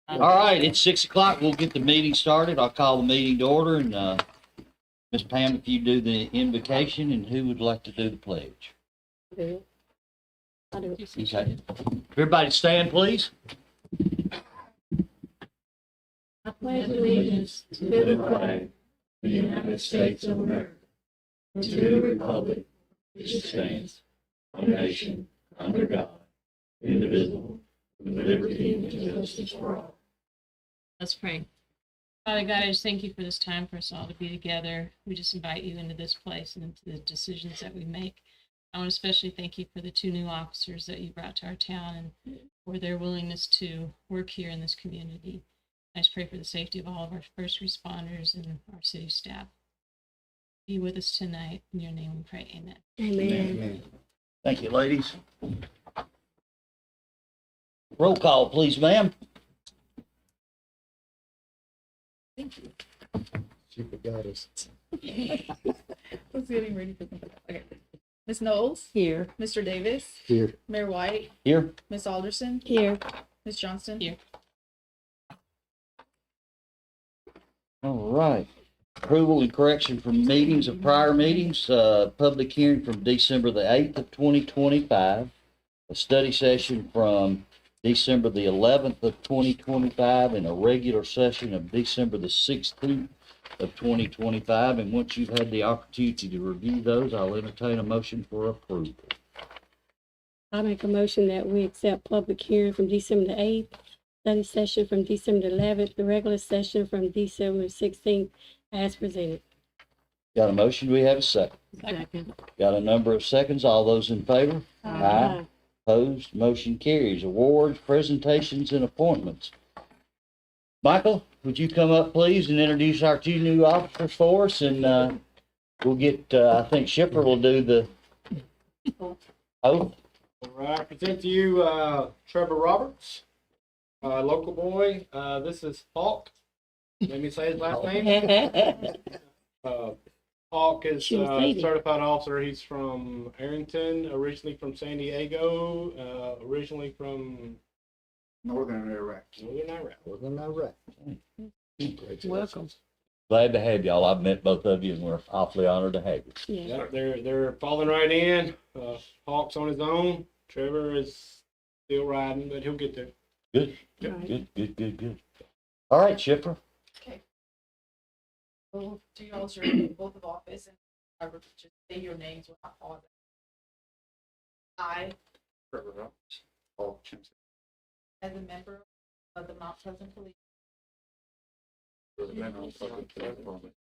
All right, it's 6 o'clock. We'll get the meeting started. I'll call the meeting to order, and Ms. Pam, if you do the invocation, and who would like to do the pledge? I do. Okay. Everybody stand, please. I pledge allegiance to the flag of the United States of America, and to the republic which stands, one nation, under God, indivisible, with liberty and justice for all. Let's pray. Father God, I just thank you for this time for us all to be together. We just invite you into this place and into the decisions that we make. I want to especially thank you for the 2 new officers that you brought to our town and for their willingness to work here in this community. I just pray for the safety of all of our first responders and our city staff. Be with us tonight. In your name we pray. Amen. Amen. Thank you, ladies. Roll call, please, ma'am. She forgot us. I was getting ready for something. Okay. Ms. Knowles, Here. Mr. Davis, Here. Mayor White, Here. Ms. Alderson, Here. Ms. Johnston. Here. All right. Approval and correction from meetings of prior meetings, public hearing from December the 8th of 2025, a study session from December the 11th of 2025, and a regular session of December the 16th of 2025. And once you've had the opportunity to review those, I'll entertain a motion for approval. I make a motion that we accept public hearing from December the 8th, study session from December the 11th, the regular session from December 16th, as presented. Got a motion? Do we have a second? Second. Got a number of seconds. All those in favor? Aye. Opposed, motion carries. Awards, presentations, and appointments. Michael, would you come up, please, and introduce our 2 new officers for us? And we'll get, I think Shipper will do the oath. All right, present to you Trevor Roberts, local boy. This is Hawk. Let me say his last name. Hawk is She was a lady. certified officer. He's from Arrington, originally from San Diego, originally from Northern Iraq. Northern Iraq. Welcome. Glad to have y'all. I've met both of you, and we're awfully honored to have you. Yeah. Yep, they're falling right in. Hawk's on his own. Trevor is still riding, but he'll get there. Good, Right. good. All right, Shipper. Both to y'all, sir, both of office, and I will just say your names without pausing. I, Trevor Roberts. Paul Chimsey. as a member of the Mount Pleasant Police, For the member of the public department,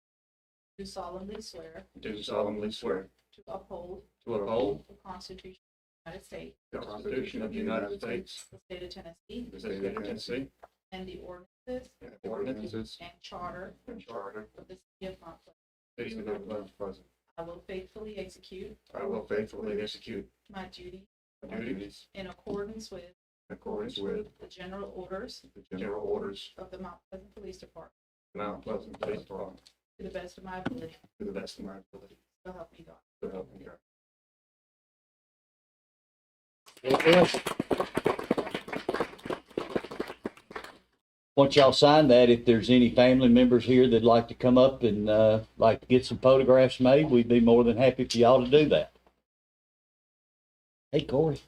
do solemnly swear do solemnly swear to uphold to uphold the Constitution of the United States, the Constitution of the United States, the state of Tennessee, the state of Tennessee, and the ordinances and the ordinances and charter and charter of the city of Mount Pleasant. of the city of Mount Pleasant. I will faithfully execute I will faithfully execute my duty my duties in accordance with in accordance with the general orders the general orders of the Mount Pleasant Police Department, of Mount Pleasant Police Department to the best of my ability, to the best of my ability. so help me God. So help me God. Once y'all sign that, if there's any family members here that'd like to come up and like to get some photographs made, we'd be more than happy for y'all to do that. Hey, Corey.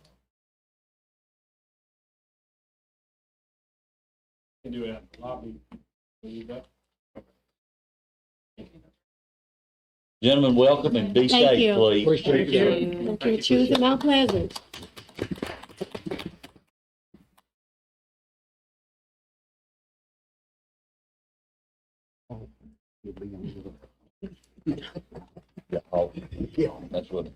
Can do it at the lobby. You bet. Gentlemen, welcome and be Thank safe, you. please. Appreciate you. Thank you. Choose at Mount Pleasant. Yeah, oh, that's what.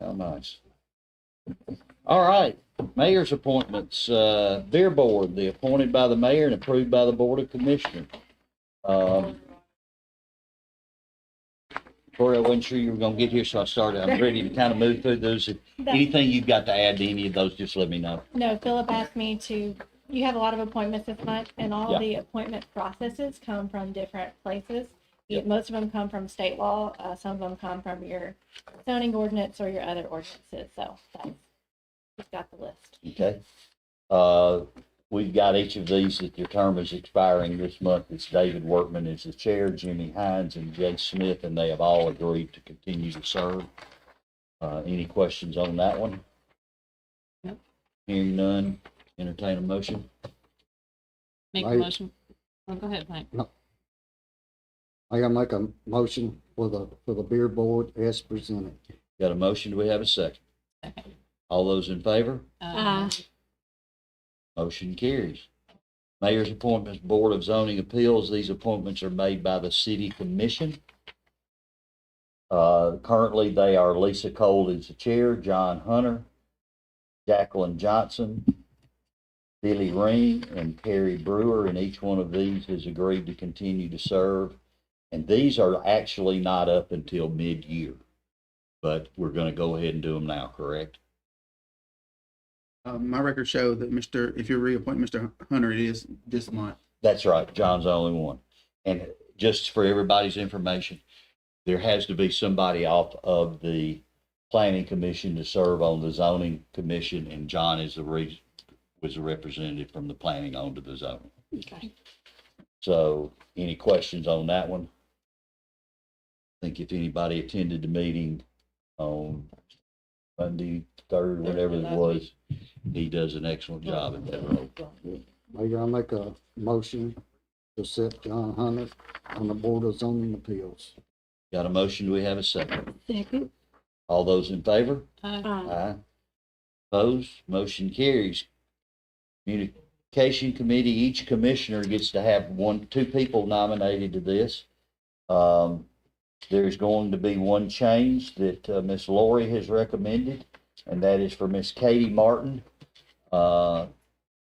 How nice. All right, mayor's appointments, beer board, the appointed by the mayor and approved by the board of commissioners. Corey, I wasn't sure you were gonna get here, so I started, I'm ready to kind of move through those. If anything you've got to add to any of those, just let me know. No, Philip asked me to, you have a lot of appointments this month, and all Yeah. the appointment processes come from different places. Yeah. Most of them come from state law, some of them come from your zoning ordinance or your other ordinances, so that's got the list. Okay. We've got each of these that their term is expiring this month. It's David Workman is the chair, Jimmy Hines and Jay Smith, and they have all agreed to continue to serve. Any questions on that one? Yep. Hearing none, entertain a motion. Make a Right. motion. Oh, go ahead, Mike. I gotta make a motion for the beer board as presented. Got a motion, do we have a second? Second. All those in favor? Aye. Motion carries. Mayor's appointments, Board of Zoning Appeals, these appointments are made by the City Commission. Currently, they are Lisa Cole is the chair, John Hunter, Jacqueline Johnson, Billy Ring, and Terry Brewer, and each one of these has agreed to continue to serve. And these are actually not up until mid-year, but we're gonna go ahead and do them now, correct? My records show that if you're reappointing Mr. Hunter, it is this month. That's right, John's the only one. And just for everybody's information, there has to be somebody off of the planning commission to serve on the zoning commission, and John is was a representative from the planning onto the zoning. Okay. So, any questions on that one? I think if anybody attended the meeting on Monday, third, whatever it was, he does an excellent job at that role. Mayor, I make a motion to set John Hunter on the Board of Zoning Appeals. Got a motion, do we have a second? Second. All those in favor? Aye. Aye. Opposed? Motion carries. Communication Committee, each commissioner gets to have two people nominated to this. There's going to be one change that Miss Lori has recommended, and that is for Miss Katie Martin,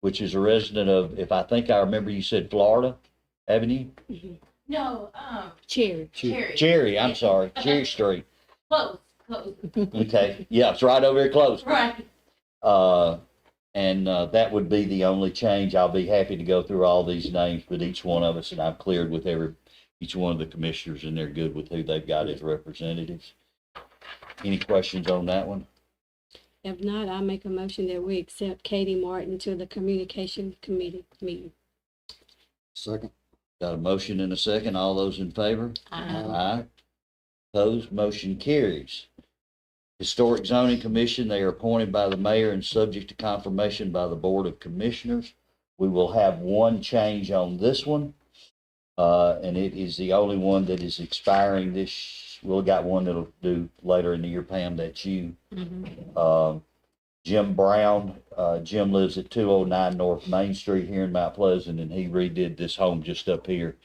which is a resident of, if I think I remember, you said Florida Avenue? No, Cherry. Cherry. Cherry, I'm sorry, Cherry Street. Close. Okay, yeah, it's right over here close. Right. And that would be the only change. I'll be happy to go through all these names with each one of us, and I've cleared with each one of the commissioners, and they're good with who they've got as representatives. Any questions on that one? If not, I'll make a motion that we accept Katie Martin to the Communication Committee meeting. Second. Got a motion and a second. All those in favor? Aye. Aye. Opposed? Motion carries. Historic Zoning Commission, they are appointed by the mayor and subject to confirmation by the Board of Commissioners. We will have one change on this one, and it is the only one that is expiring this. We've got one that'll do later in the year, Pam, that's you. Mhm. Jim Brown, Jim lives at 209 North Main Street here in Mount Pleasant, and he redid this home just up here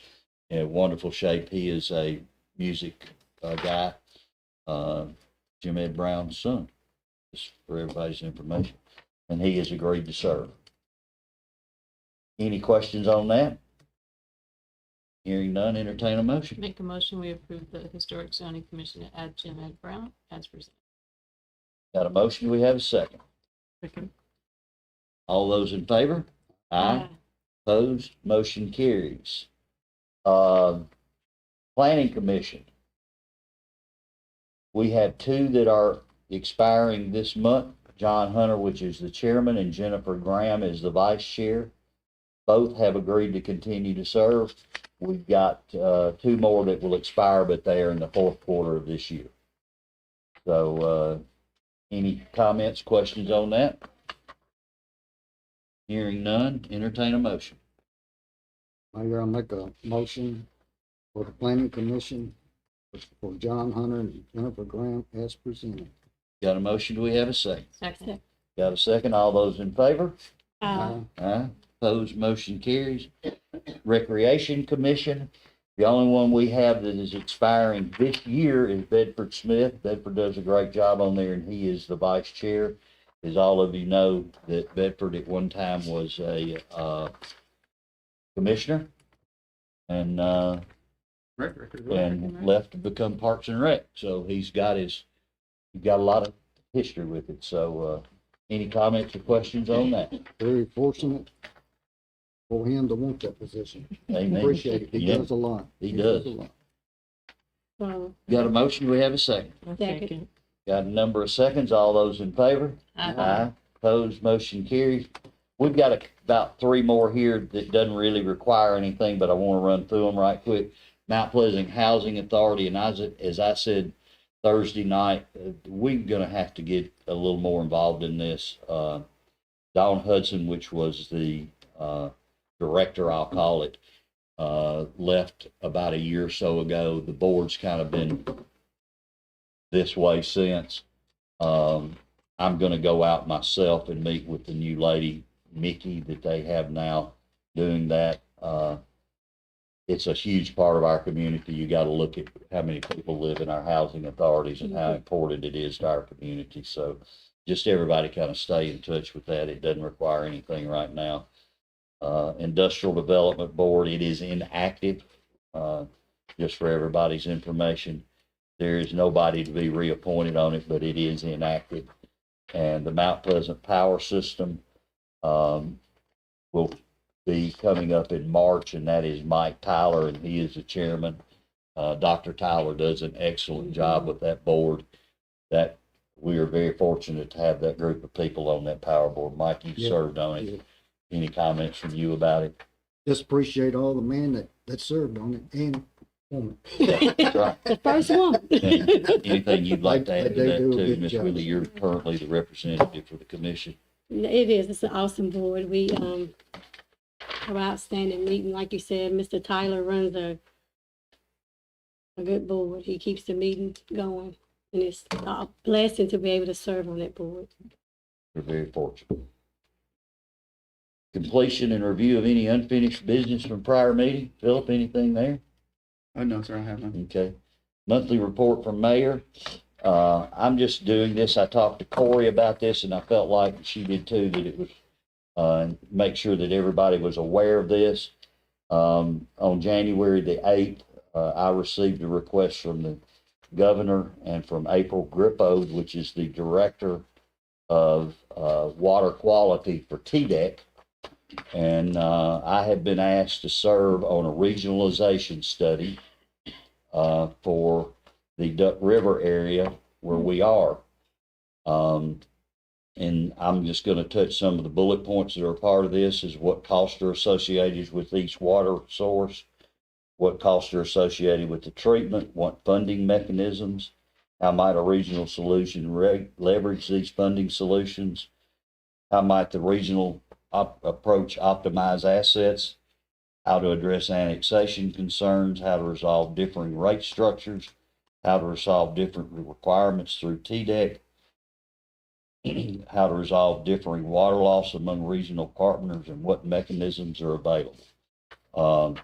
in wonderful shape. He is a music guy, Jim Ed Brown's son, just for everybody's information, and he has agreed to serve. Any questions on that? Hearing none, entertain a motion. Make a motion, we approve the Historic Zoning Commission to add Jim Ed Brown as presented. Got a motion, do we have a second? Second. All those in favor? Aye. Opposed? Motion carries. Planning Commission. We have two that are expiring this month. John Hunter, which is the chairman, and Jennifer Graham is the vice chair. Both have agreed to continue to serve. We've got two more that will expire, but they are in the fourth quarter of this year. So, any comments, questions on that? Hearing none, entertain a motion. Mayor, I make a motion for the Planning Commission for John Hunter and Jennifer Graham as presented. Got a motion, do we have a second? Second. Got a second, all those in favor? Aye. Aye. Opposed, motion carries. Recreation Commission, the only one we have that is expiring this year is Bedford Smith. Bedford does a great job on there, and he is the vice chair. As all of you know, that Bedford at one time was a commissioner and left to become Parks and Rec. So he's got a lot of history with it. So any comments or questions on that? Very fortunate for him to want that position. Amen. Appreciate it. He Yeah, does a lot. he does. a lot. So, Got a motion, we have a second. Second. Got a number of seconds, all those in favor? Aye. Opposed, motion carries. We've got about three more here that doesn't really require anything, but I want to run through them right quick. Mount Pleasant Housing Authority, and as I said Thursday night, we're gonna have to get a little more involved in this. Dawn Hudson, which was the director, I'll call it, left about a year or so ago. The board's kind of been this way since. I'm gonna go out myself and meet with the new lady, Mickey, that they have now doing that. It's a huge part of our community. You gotta look at how many people live in our housing authorities and how important it is to our community. So just everybody kind of stay in touch with that. It doesn't require anything right now. Industrial Development Board, it is inactive, just for everybody's information. There is nobody to be reappointed on it, but it is inactive. And the Mount Pleasant Power System will be coming up in March, and that is Mike Tyler, and he is the chairman. Dr. Tyler does an excellent job with that board. That we are very fortunate to have that group of people on that power board. Mike, you served on it. Any comments from you about it? Just appreciate all the men that served on it and woman. That's right. The first one. And anything you'd like to add to They that do a too, good Ms. job. Willie? You're currently the representative for the commission. It is. It's an awesome board. We have an outstanding meeting. Like you said, Mr. Tyler runs a good board. He keeps the meeting going, and it's a blessing to be able to serve on that board. We're very fortunate. Completion and review of any unfinished business from prior meeting. Philip, anything there? No, sir, I have none. Okay. Monthly report from mayor. I'm just doing this. I talked to Corey about this, and I felt like she did too, that it was, make sure that everybody was aware of this. On January the 8th, I received a request from the governor and from April Grippo, which is the director of water quality for TDEC. And I have been asked to serve on a regionalization study for the Duck River area where we are. And I'm just going to touch some of the bullet points that are part of this, is what costs are associated with each water source, what costs are associated with the treatment, what funding mechanisms, how might a regional solution leverage these funding solutions, how might the regional approach optimize assets, how to address annexation concerns, how to resolve differing rate structures, how to resolve different requirements through TDEC, how to resolve differing water loss among regional partners, and what mechanisms are available. Or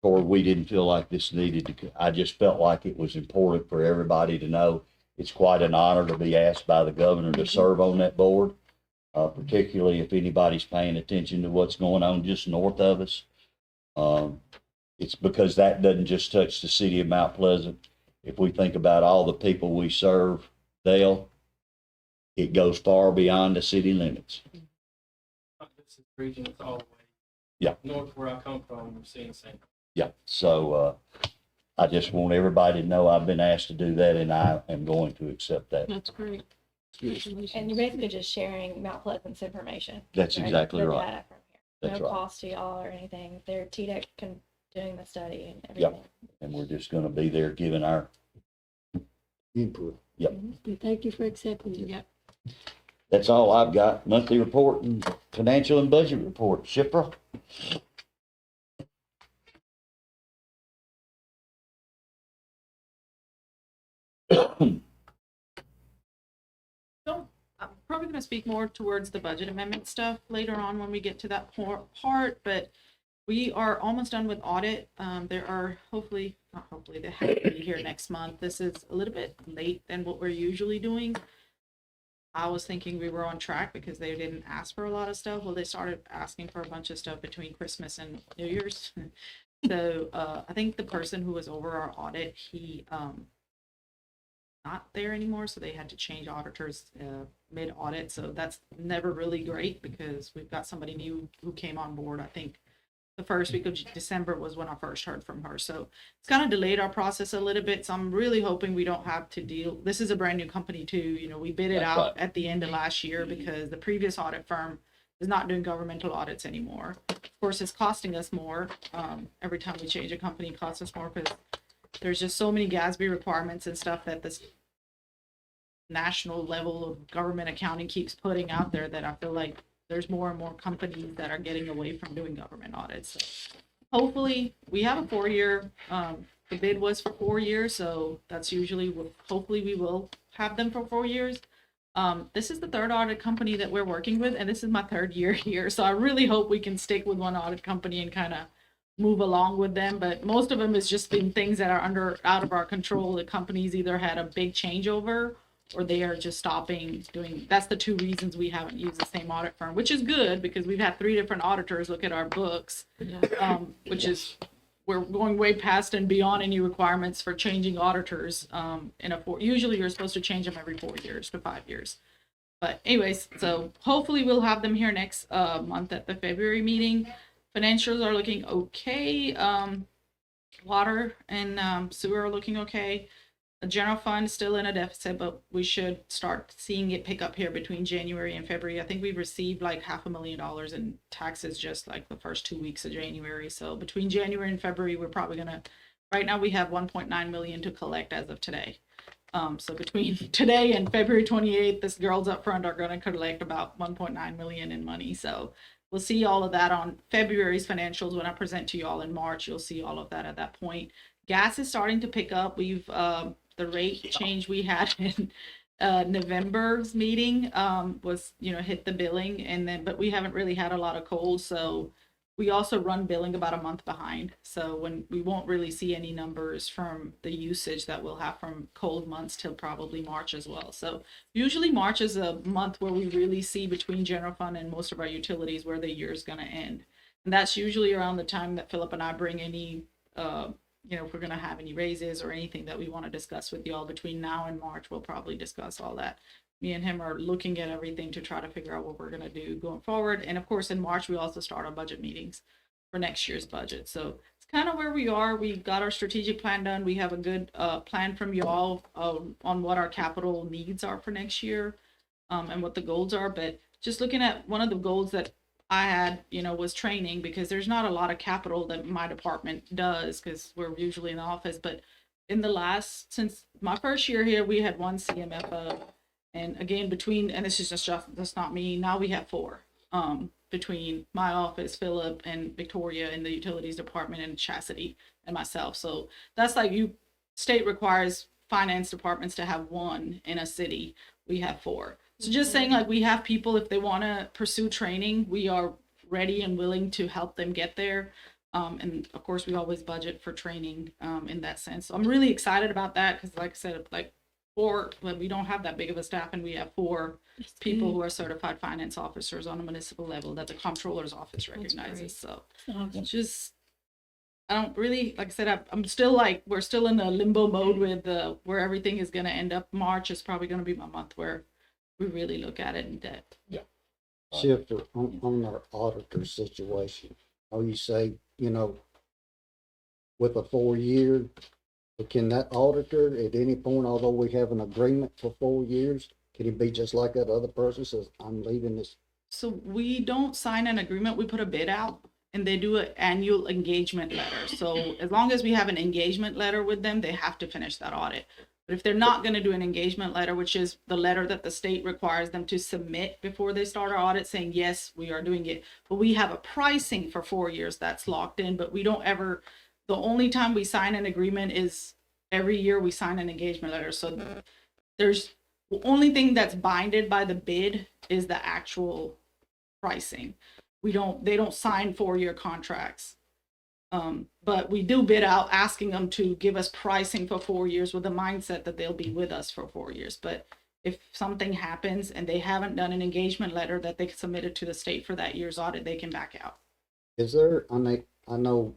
we didn't feel like this needed to, I just felt like it was important for everybody to know. It's quite an honor to be asked by the governor to serve on that board. Particularly if anybody's paying attention to what's going on just north of us. It's because that doesn't just touch the city of Mount Pleasant. If we think about all the people we serve, Dale, it goes far beyond the city limits. This is region, it's all the way. Yeah. North where I come from, we're seeing the same. Yeah, so I just want everybody to know I've been asked to do that, and I am going to accept that. That's great. Congratulations. And you're basically just sharing Mount Pleasant's information. That's exactly The right. data from here. That's No right. cost to y'all or anything. They're TDEC doing the study and Yep. everything. And we're just gonna be there giving our, Input. And thank you for accepting it. Yep. that's all I've got. Monthly report and financial and budget report. Shipra? So I'm probably going to speak more towards the budget amendment stuff later on when we get to that part, but we are almost done with audit. There are not hopefully, they have to be here next month. This is a little bit late than what we're usually doing. I was thinking we were on track because they didn't ask for a lot of stuff. Well, they started asking for a bunch of stuff between Christmas and New Year's. So I think the person who was over our audit, he not there anymore, so they had to change auditors mid-audit. So that's never really great because we've got somebody new who came on board, I think the first week of December was when I first heard from her. So it's kind of delayed our process a little bit. So I'm really hoping we don't have to deal. This is a brand new company too. You know, we bid it That's out right. at the end of last year because the previous audit firm is not doing governmental audits anymore. Of course, it's costing us more. Every time we change a company, it costs us more because there's just so many GASB requirements and stuff that this national level of government accounting keeps putting out there that I feel like there's more and more companies that are getting away from doing government audits. So hopefully we have a 4-year, the bid was for 4 years, so that's usually, hopefully we will have them for 4 years. This is the third audit company that we're working with, and this is my 3rd year here. So I really hope we can stick with one audit company and kind of move along with them. But most of them has just been things that are out of our control. The companies either had a big changeover or they are just stopping doing. That's the 2 reasons we haven't used the same audit firm, which is good because we've had 3 different auditors look at our books, which is, we're going way past and beyond any requirements for changing auditors. Usually you're supposed to change them every 4 years to 5 years. But anyways, so hopefully we'll have them here next month at the February meeting. Financials are looking okay. Water and sewer are looking okay. The general fund is still in a deficit, but we should start seeing it pick up here between January and February. I think we've received like $500,000 in taxes just like the first 2 weeks of January. So between January and February, we're probably gonna, right now we have 1.9 million to collect as of today. So between today and February 28th, this girls up front are gonna collect about 1.9 million in money. So we'll see all of that on February's financials. When I present to you all in March, you'll see all of that at that point. Gas is starting to pick up. We've, the rate change we had in November's meeting was, hit the billing, and then, but we haven't really had a lot of cold. So we also run billing about a month behind. So when we won't really see any numbers from the usage that we'll have from cold months till probably March as well. So usually March is a month where we really see between general fund and most of our utilities where the year is going to end. And that's usually around the time that Philip and I bring any, if we're going to have any raises or anything that we want to discuss with y'all between now and March, we'll probably discuss all that. Me and him are looking at everything to try to figure out what we're going to do going forward. And of course, in March, we also start our budget meetings for next year's budget. So it's kind of where we are. We got our strategic plan done. We have a good plan from y'all on what our capital needs are for next year and what the goals are. But just looking at one of the goals that I had, was training, because there's not a lot of capital that my department does because we're usually in the office. But in the since my first year here, we had 1 CMFO. And again, and this is just, that's not me. Now we have 4 between my office, Philip, and Victoria in the utilities department, and Chastity and myself. So that's like state requires finance departments to have 1 in a city. We have 4. So just saying, like, we have people, if they want to pursue training, we are ready and willing to help them get there. And of course, we always budget for training in that sense. So I'm really excited about that because, like I said, but we don't have that big of a staff, and we have 4 people who are certified finance officers on a municipal level that the comptroller's office recognizes. So just, I don't really, like I said, I'm still we're still in a limbo mode with where everything is going to end up. March is probably going to be my month where we really look at it in depth. Shifter, on our auditor situation, how you say, with a 4-year, can that auditor at any point, although we have an agreement for 4 years, can he be just like that other person says, I'm leaving this? So we don't sign an agreement, we put a bid out and they do an annual engagement letter. So as long as we have an engagement letter with them, they have to finish that audit. But if they're not going to do an engagement letter, which is the letter that the state requires them to submit before they start our audit saying, yes, we are doing it, but we have a pricing for 4 years that's locked in, but we don't ever, the only time we sign an agreement is every year we sign an engagement letter. So there's the only thing that's binded by the bid is the actual pricing. They don't sign 4-year contracts. But we do bid out asking them to give us pricing for 4 years with the mindset that they'll be with us for 4 years. But if something happens and they haven't done an engagement letter that they submitted to the state for that year's audit, they can back out. Is there, I know,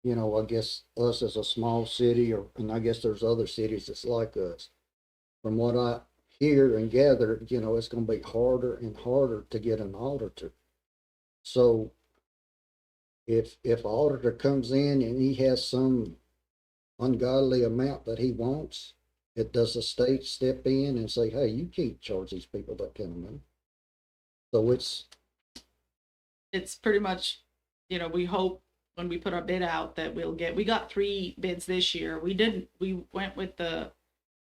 I guess us as a small city, and I guess there's other cities that's like us. From what I hear and gather, it's going to be harder and harder to get an auditor. So if an auditor comes in and he has some ungodly amount that he wants, does the state step in and say, hey, you can't charge these people that kind of money? So It's pretty much, we hope when we put our bid out that we got 3 bids this year. We went with the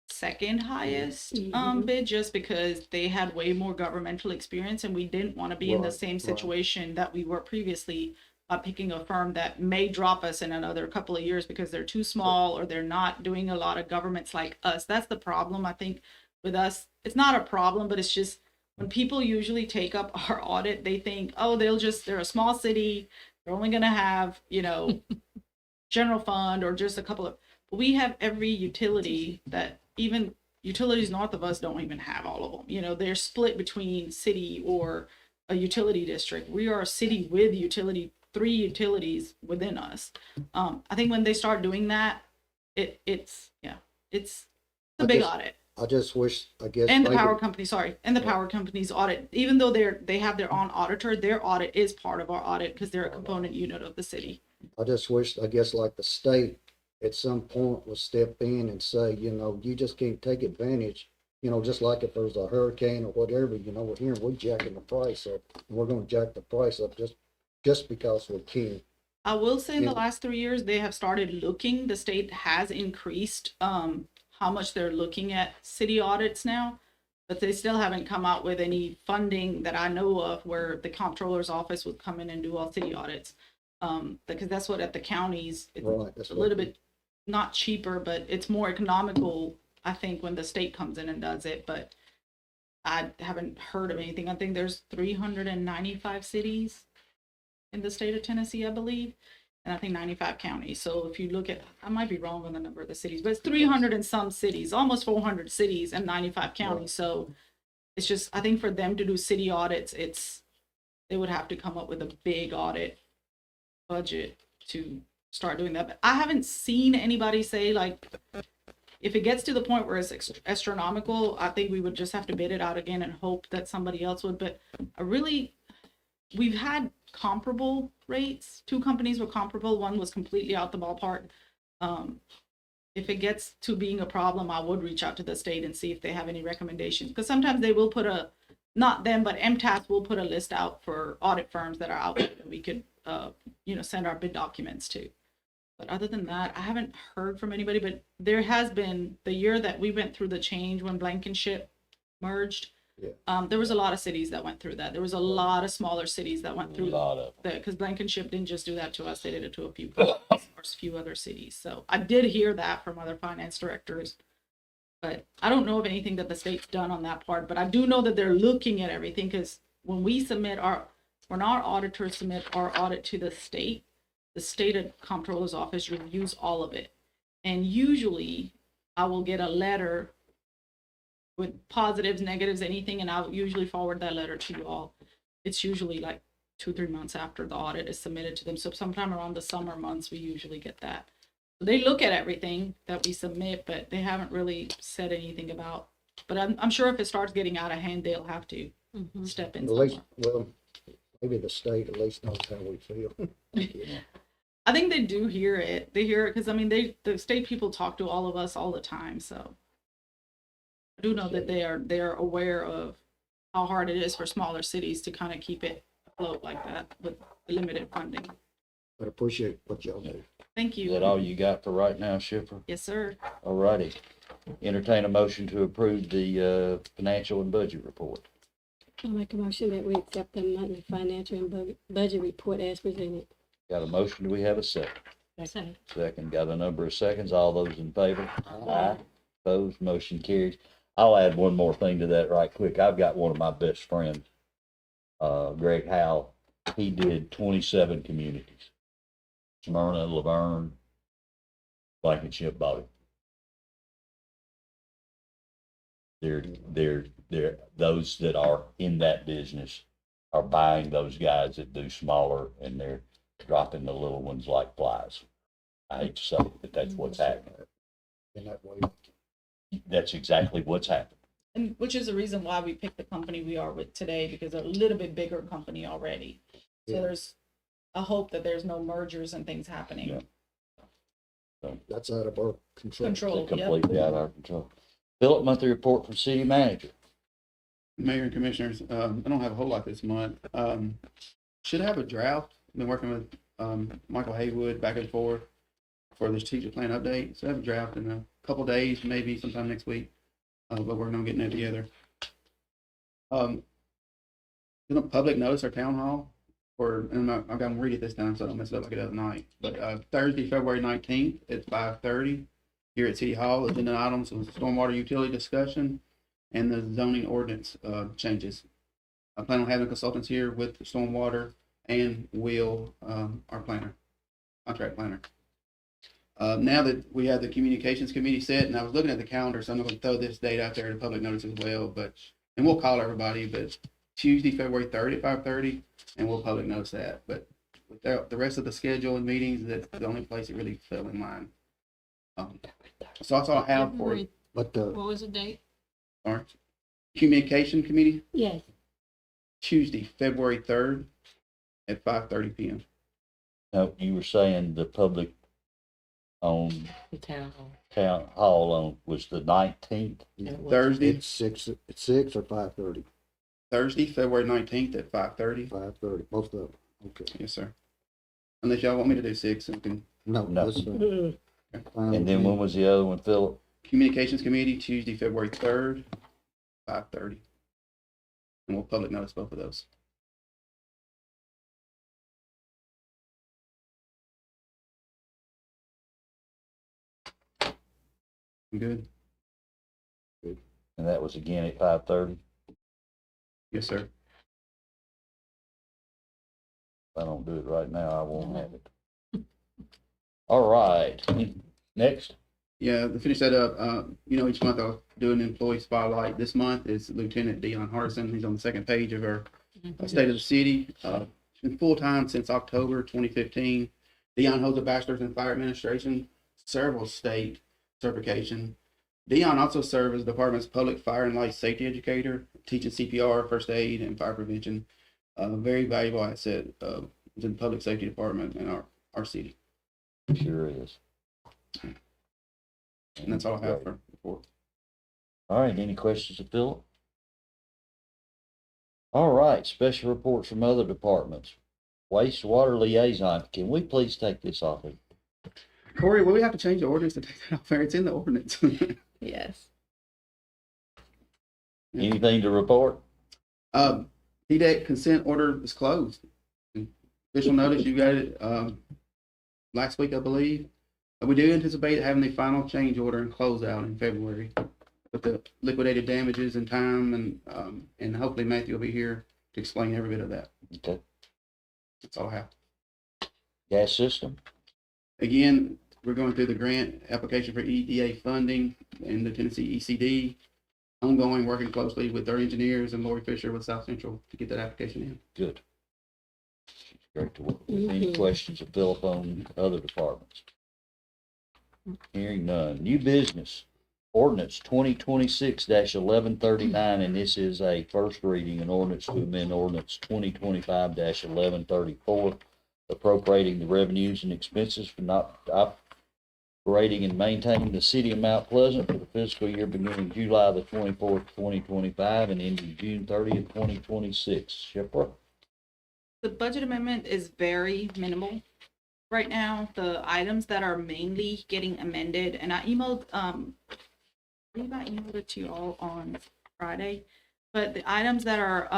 second highest Mhm. bid just because they had way more governmental experience, and we didn't want to be in the Right, same right. situation that we were previously, picking a firm that may drop us in another couple of years because they're too small or they're not doing a lot of governments like us. That's the problem, I think, with us. It's not a problem, but it's just when people usually take up our audit, they think, oh, they're a small city, they're only going to have, general fund or just a couple of, but we have every utility that even utilities north of us don't even have all of them. They're split between city or a utility district. We are a city with 3 utilities within us. I think when they start doing that, it's a I big just- audit. I just wish, I guess. And the maybe- power company, sorry, and the power company's audit, even though they have their own auditor, their audit is part of our audit because they're a component unit of the city. I just wish, I guess, like the state at some point would step in and say, you just can't take advantage. Just like if there's a hurricane or whatever, we're here, we're jacking the price up. And we're gonna jack the price up just because we can. I will say in the Yeah. last 3 years, they have started looking, the state has increased how much they're looking at city audits now, but they still haven't come out with any funding that I know of where the comptroller's office would come in and do all city audits. Because that's what at the counties, it's Right. That's a what- little bit not cheaper, but it's more economical, I think, when the state comes in and does it, but I haven't heard of anything. I think there's 395 cities in the state of Tennessee, I believe, and I think 95 counties. So if you look at, I might be wrong on the number of the cities, but it's 300 and some cities, almost 400 cities and 95 counties. So it's just, I think for them to do city audits, they would have to come up with a big audit budget to start doing that. But I haven't seen anybody say, like, if it gets to the point where it's astronomical, I think we would just have to bid it out again and hope that somebody else would. But we've had comparable rates. 2 companies were comparable. One was completely out the ballpark. If it gets to being a problem, I would reach out to the state and see if they have any recommendations. Because sometimes they will put not them, but MTAS will put a list out for audit firms that are out there that we could, send our bid documents to. But other than that, I haven't heard from anybody, but there has been the year that we went through the change when Blankenship merged. Yeah. There was a lot of cities that went through that. There was a lot of smaller cities that went A through lot of them. because Blankenship didn't just do that to us; they did it to a few or a few other cities. So I did hear that from other finance directors, but I don't know of anything that the state's done on that part. But I do know that they're looking at everything because when our auditors submit our audit to the state comptroller's office reviews all of it, and usually I will get a letter with positives, negatives, anything, and I'll usually forward that letter to you all. It's usually like 2-3 months after the audit is submitted to them. So sometime around the summer months, we usually get that. They look at everything that we submit, but they haven't really said anything about. But I'm sure if it starts getting out of hand, they'll have to Mhm. step in At least, somewhere. well, maybe the state at least knows how we feel. I think they do hear it. They hear it because the state people talk to all of us all the time. So I do know that they are aware of how hard it is for smaller cities to kind of keep it afloat like that with limited funding. But appreciate what y'all do. Thank Is you. that all you got for right now, Schiffer? Yes, sir. All righty. Entertain a motion to approve the financial and budget report. I'll make a motion that we accept the monthly financial and budget report as presented. Got a motion, do we have a second? Second. Second, got a number of seconds, all those in favor? Aye. Opposed, motion carries. I'll add one more thing to that right quick. I've got one of my best friends, Greg Howell. He did 27 communities. Smyrna, Laverne, Blankenship, Bobby. They're those that are in that business are buying those guys that do smaller, and they're dropping the little ones like flies. I hate to say it, but that's what's happening. In that way. That's exactly what's happened. And which is the reason why we picked the company we are with today, because they're a little bit bigger company already. So Yeah. there's a hope that there's no mergers and things happening. Yeah. That's out of our control. Control, yep. Completely out of our control. Philip, monthly report from city manager. Mayor and Commissioners, I don't have a whole lot this month. Should have a draft. Been working with Michael Haywood back and forth for the strategic plan update. So I have a draft in a couple days, maybe sometime next week. But working on getting that together. Did a public notice our town hall for, and I'm gonna read it this time so I don't mess it up like I did tonight. But Thursday, February 19th at 5:30 here at City Hall. Agenda items was stormwater utility discussion and the zoning ordinance changes. I plan on having consultants here with the stormwater and Will, our planner, contract planner. Now that we have the communications committee set, and I was looking at the calendar, so I'm going to throw this date out there to public notice as well, and we'll call everybody, but Tuesday, February 3rd at 5:30, and we'll public notice that. But without the rest of the schedule and meetings, that's the only place it really fell in line. So that's all I have for, But, What was the date? sorry, communication committee, Yes, Tuesday, February 3rd at 5:30 p.m. Now, you were saying the public on The town hall. town hall on was the 19th. Thursday, it's 6 or 5:30, Thursday, February 19th at 5:30. 5:30, both of them. Okay. Yes, sir. Unless y'all want me to do 6, we can. No, No. that's Mm-mm. fine. And then when was the other one, Philip? Communications committee, Tuesday, February 3rd, 5:30. And we'll public notice both of those. I'm good. And that was again at 5:30. Yes, sir. If I don't do it right now, I won't have it. All right, next. Yeah, to finish that up, each month I'll do an employee spotlight. This month is Lieutenant Dion Hardison. He's on the second page of our State of the City. He's been full-time since October 2015. Dion holds a bachelor's in fire administration, several state certification. Dion also served as the department's public fire and life safety educator, teaching CPR, first aid, and fire prevention. Very valuable asset in the public safety department in our city. Sure is. And that's all I have for report. All right, any questions of Philip? All right, special reports from other departments. Wastewater liaison, can we please take this off? Corey, will we have to change the ordinance to take that off there? It's in the ordinance. Yes. Anything to report? PDEC consent order is closed. Official notice, you got it, last week, I believe. We do anticipate having the final change order and closeout in February with the liquidated damages and time, and hopefully Matthew will be here to explain every bit of that. Okay. That's all I have. Gas system? Again, we're going through the grant application for EDA funding and the Tennessee ECD. Ongoing, working closely with our engineers and Lori Fisher with South Central to get that application in. Good. Great to work with. Any questions of Philip on other departments? Hearing none. New business. Ordinance 2026-1139, and this is a first reading, an ordinance to amend ordinance 2025-1134, appropriating the revenues and expenses for not operating and maintaining the city of Mount Pleasant for the fiscal year beginning July the 24th, 2025, and ending June 30th, 2026. Shipra? The budget amendment is very minimal right now. The items that are mainly getting amended, and I emailed, I believe I emailed it to you all on Friday, but the items that are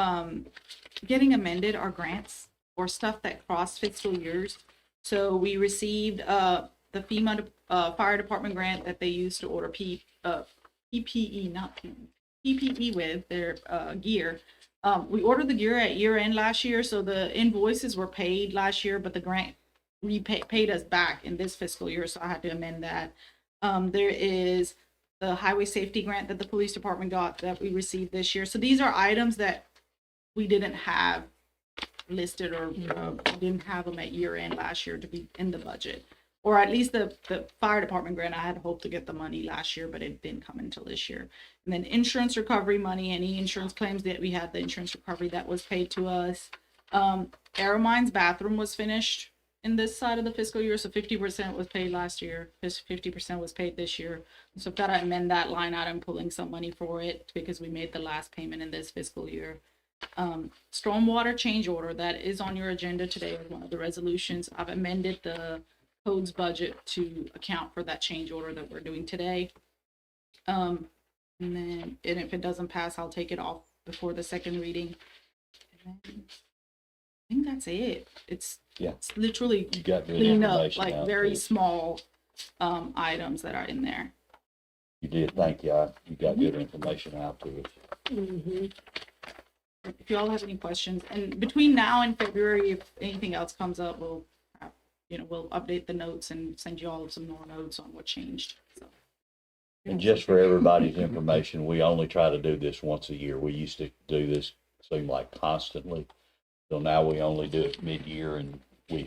getting amended are grants or stuff that cross fiscal years. So we received the FEMA fire department grant that they used to order PPE, not PPE with their gear. We ordered the gear at year end last year, so the invoices were paid last year, but the grant paid us back in this fiscal year, so I had to amend that. There is the highway safety grant that the police department got that we received this year. So these are items that we didn't have listed or didn't have them at year end last year to be in the budget. Or at least the fire department grant, I had hoped to get the money last year, but it didn't come until this year. And then insurance recovery money, any insurance claims that we had, the insurance recovery that was paid to us. Aramine's bathroom was finished in this side of the fiscal year, so 50% was paid last year, 50% was paid this year. So I've got to amend that line item, pulling some money for it because we made the last payment in this fiscal year. Stormwater change order that is on your agenda today is one of the resolutions. I've amended the codes budget to account for that change order that we're doing today. And if it doesn't pass, I'll take it off before the second reading. And then I think that's it. It's literally You got good clean up, information like out very there. small items that are in there. You did, thank you. You got good information out to us. Mhm. If you all have any questions, and between now and February, if anything else comes up, we'll update the notes and send you all some more notes on what changed. So. And just for everybody's information, we only try to do this once a year. We used to do this, seem like constantly. So now we only do it mid-year, and we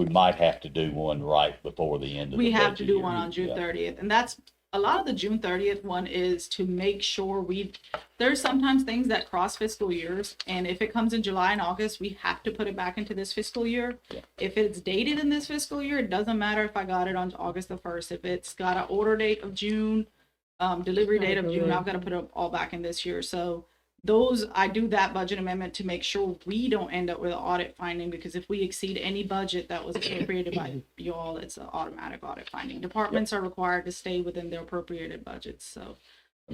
might have to do one right before the end of the We budget have to do year. one on June Yeah. 30th, and that's a lot of the June 30th one is to make sure there's sometimes things that cross fiscal years, and if it comes in July and August, we have to put it back into this fiscal year. Yeah. If it's dated in this fiscal year, it doesn't matter if I got it on August the 1st. If it's got an order date of June, delivery date of June, I've got to put it all back in this year. So I do that budget amendment to make sure we don't end up with an audit finding, because if we exceed any budget that was appropriated by you all, it's an automatic audit finding. Departments are required to stay within their appropriated budgets, so.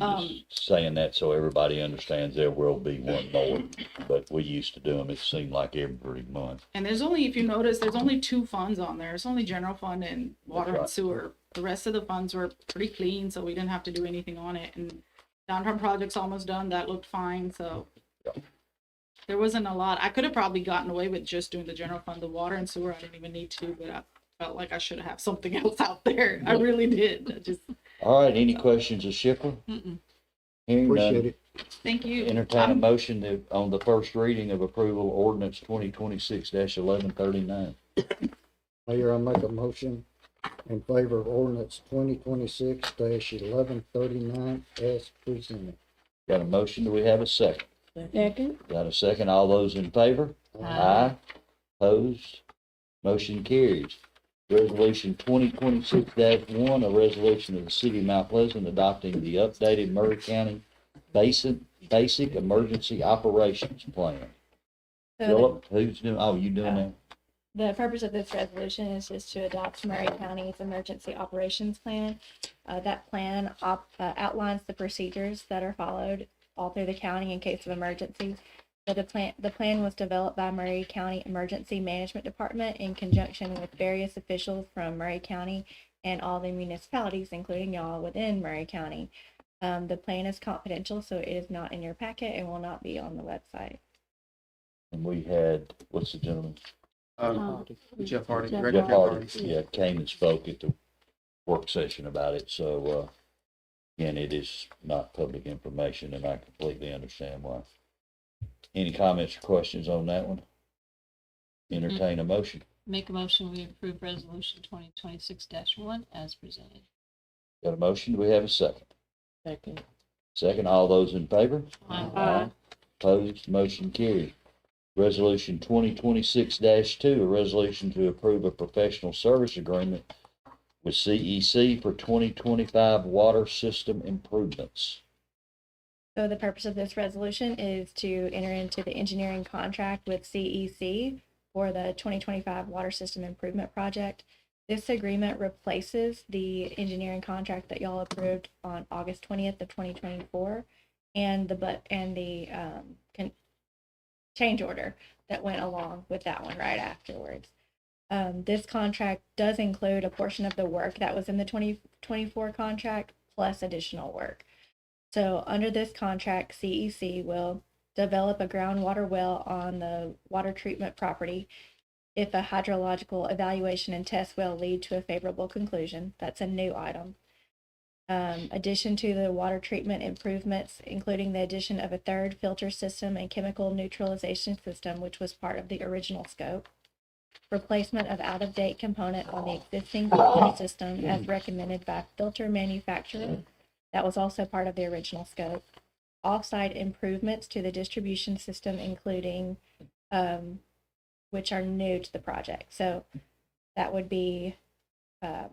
I'm just saying that so everybody understands there will be one more, but we used to do them, it seemed like every month. And there's only, if you notice, there's only two funds on there. It's only general fund and water That's and right. sewer. The rest of the funds were pretty clean, so we didn't have to do anything on it. And downtown project's almost done. That looked fine, so. Yeah. There wasn't a lot. I could have probably gotten away with just doing the general fund. The water and sewer, I didn't even need to, but I felt like I should have something else out there. I really did. All right, any questions of Schiffer? Mm-mm. Hearing Appreciate none, it. Thank you. entertain a motion on the first reading of approval ordinance 2026-1139. Mayor, I make a motion in favor of ordinance 2026-1139 as presented. Got a motion, do we have a second? Second. Got a second, all those in favor? Aye. Opposed? Motion carries. Resolution 2026-1, a resolution of the city of Mount Pleasant adopting the updated Murray County Basic Emergency Operations Plan. So Philip, who's doing, oh, you doing that? the purpose of this resolution is just to adopt Murray County's Emergency Operations Plan. That plan outlines the procedures that are followed all through the county in case of emergency. So the plan was developed by Murray County Emergency Management Department in conjunction with various officials from Murray County and all the municipalities, including y'all within Murray County. The plan is confidential, so it is not in your packet and will not be on the website. And we had, what's the gentleman? Jeff Hardy. Jeff Director Jeff Jeff Hardy, Hardy. yeah, came and spoke at the work session about it, so, again, it is not public information, and I completely understand why. Any comments or questions on that one? Entertain a motion. Make a motion, we approve resolution 2026-1 as presented. Got a motion, do we have a second? Second. Second, all those in favor? Aye. Opposed, motion carried. Resolution 2026-2, a resolution to approve a professional service agreement with CEC for 2025 water system improvements. So the purpose of this resolution is to enter into the engineering contract with CEC for the 2025 Water System Improvement Project. This agreement replaces the engineering contract that y'all approved on August 20th of 2024 and the change order that went along with that one right afterwards. This contract does include a portion of the work that was in the 2024 contract plus additional work. So under this contract, CEC will develop a groundwater well on the water treatment property if a hydrological evaluation and test well lead to a favorable conclusion. That's a new item. Addition to the water treatment improvements, including the addition of a third filter system and chemical neutralization system, which was part of the original scope. Replacement of out-of-date component on the existing filter system as recommended by filter manufacturer. That was also part of the original scope. Off-site improvements to the distribution system, including which are new to the project. So that would be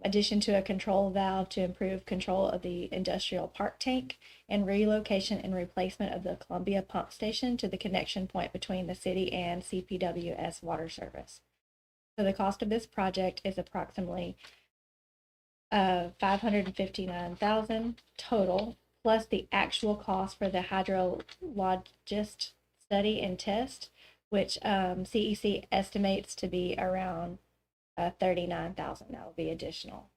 addition to a control valve to improve control of the industrial park tank and relocation and replacement of the Columbia pump station to the connection point between the city and CPWS water service. So the cost of this project is approximately $559,000 total, plus the actual cost for the hydrologist study and test, which CEC estimates to be around $39,000. That will be additional.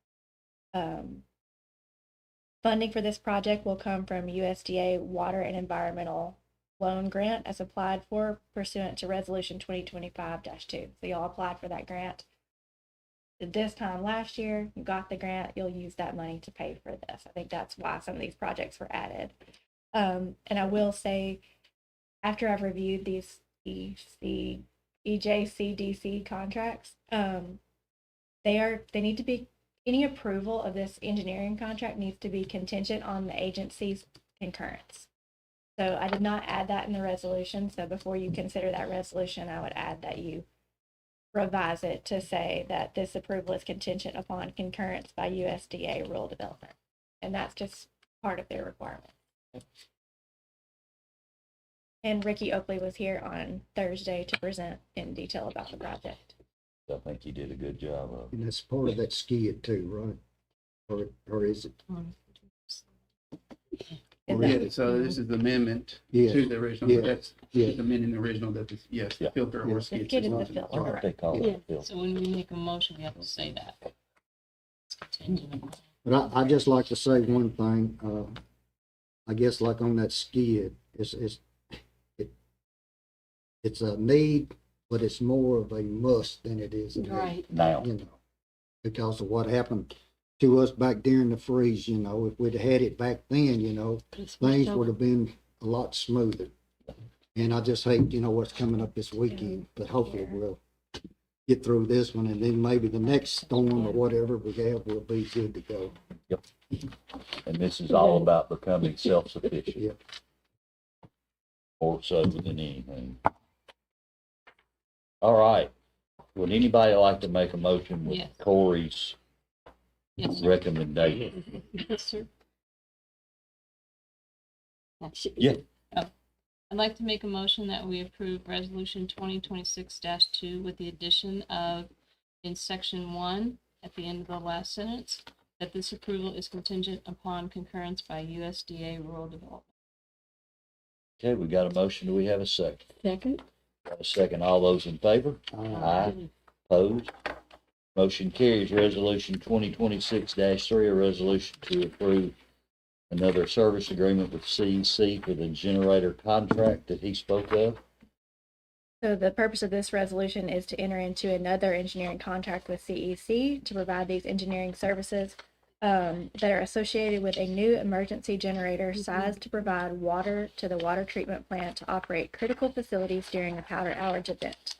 Funding for this project will come from USDA Water and Environmental Loan Grant as applied for pursuant to Resolution 2025-2. So y'all applied for that grant this time last year. You got the grant. You'll use that money to pay for this. I think that's why some of these projects were added. And I will say, after I've reviewed these EJCDC contracts, they need to be, any approval of this engineering contract needs to be contingent on the agency's concurrence. So I did not add that in the resolution. So before you consider that resolution, I would add that you revise it to say that this approval is contingent upon concurrence by USDA rural development. And that's just part of their requirement. And Ricky Oakley was here on Thursday to present in detail about the project. I think he did a good job of it. And it's part of that skid too, right? Or is it? Is Yeah, that- so this is the amendment Yeah. to the original, Yeah. that's Yeah. amending the original, that is, yes, Yeah. filter or Yeah. skid. The skid is the system. filter. What they call Yeah. it, Phil? So when we make a motion, we have to say that. It's contingent upon. But I just like to say one thing, I guess like on that skid, it's a need, but it's more of a must than it is a need. Right. Now, You know, because of what happened to us back during the freeze, you know, if we'd had it back then, you know, things would have been a lot smoother. And I just hate, you know, what's coming up this weekend, but hopefully we'll get through this one and then maybe the next storm or whatever we have will be good to go. and this is all about becoming self-sufficient. Yep. More so than anything. All right. Would anybody like to make a motion with Yes. Corey's Yes, sir. recommendation? Yes, sir. Yeah. I'd like to make a motion that we approve Resolution 2026-2 with the addition of, in Section 1, at the end of the last sentence, that this approval is contingent upon concurrence by USDA Rural Development. Okay, we got a motion. Do we have a second? Second. Got a second. All those in favor? Aye. Opposed? Motion carries. Resolution 2026-3, a resolution to approve another service agreement with CEC for the generator contract that he spoke of. So the purpose of this resolution is to enter into another engineering contract with CEC to provide these engineering services that are associated with a new emergency generator sized to provide water to the water treatment plant to operate critical facilities during a power outage event.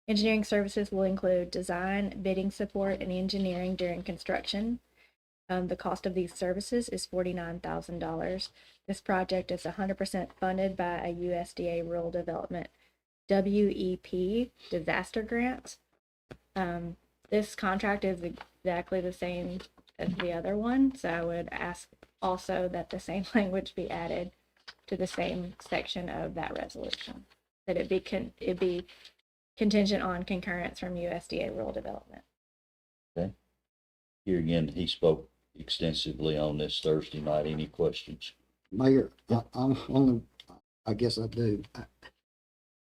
Engineering services will include design, bidding support, and engineering during construction. The cost of these services is $49,000. This project is 100% funded by a USDA Rural Development WEP disaster grant. This contract is exactly the same as the other one, so I would ask also that the same language be added to the same section of that resolution. That it be contingent on concurrence from USDA Rural Development. Here again, he spoke extensively on this Thursday night. Any questions? Mayor, I'm only, I guess I do. I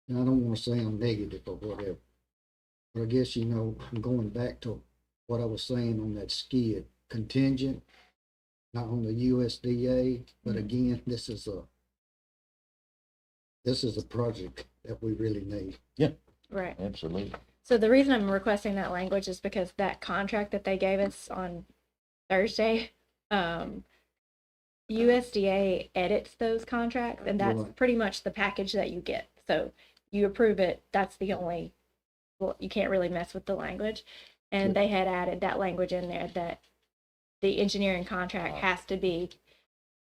don't want to sound negative or whatever. But I guess, you know, I'm going back to what I was saying on that skid contingent, not on the USDA, but again, this is a project that we really need. Right. Absolutely. So the reason I'm requesting that language is because that contract that they gave us on Thursday, USDA edits those contracts, and that's Right. pretty much the package that you get. So you approve it, that's the only, well, you can't really mess with the language. And they had added that language in there that the engineering contract has to be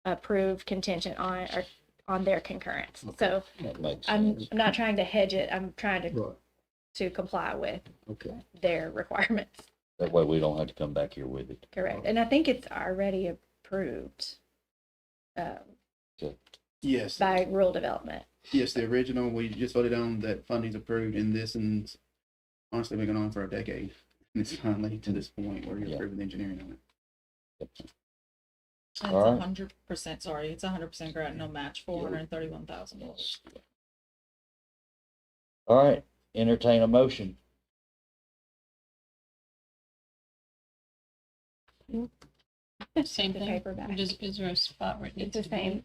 approved contingent on, or on their concurrence. So That makes I'm sense. not trying to hedge it. I'm trying to Right, comply with okay. their requirements. That way we don't have to come back here with it. Correct. And I think it's already approved Yes, by rural development. yes, the original, we just voted on that funding's approved in this, and honestly, been going on for a decade. And it's finally to this point where you're Yeah. approving the engineering on it. It's All right. 100%, sorry, it's 100% grant, no match, $431,000. All right, entertain a motion. Same The thing. paperback. Is there a spot where it It's needs the to be? same,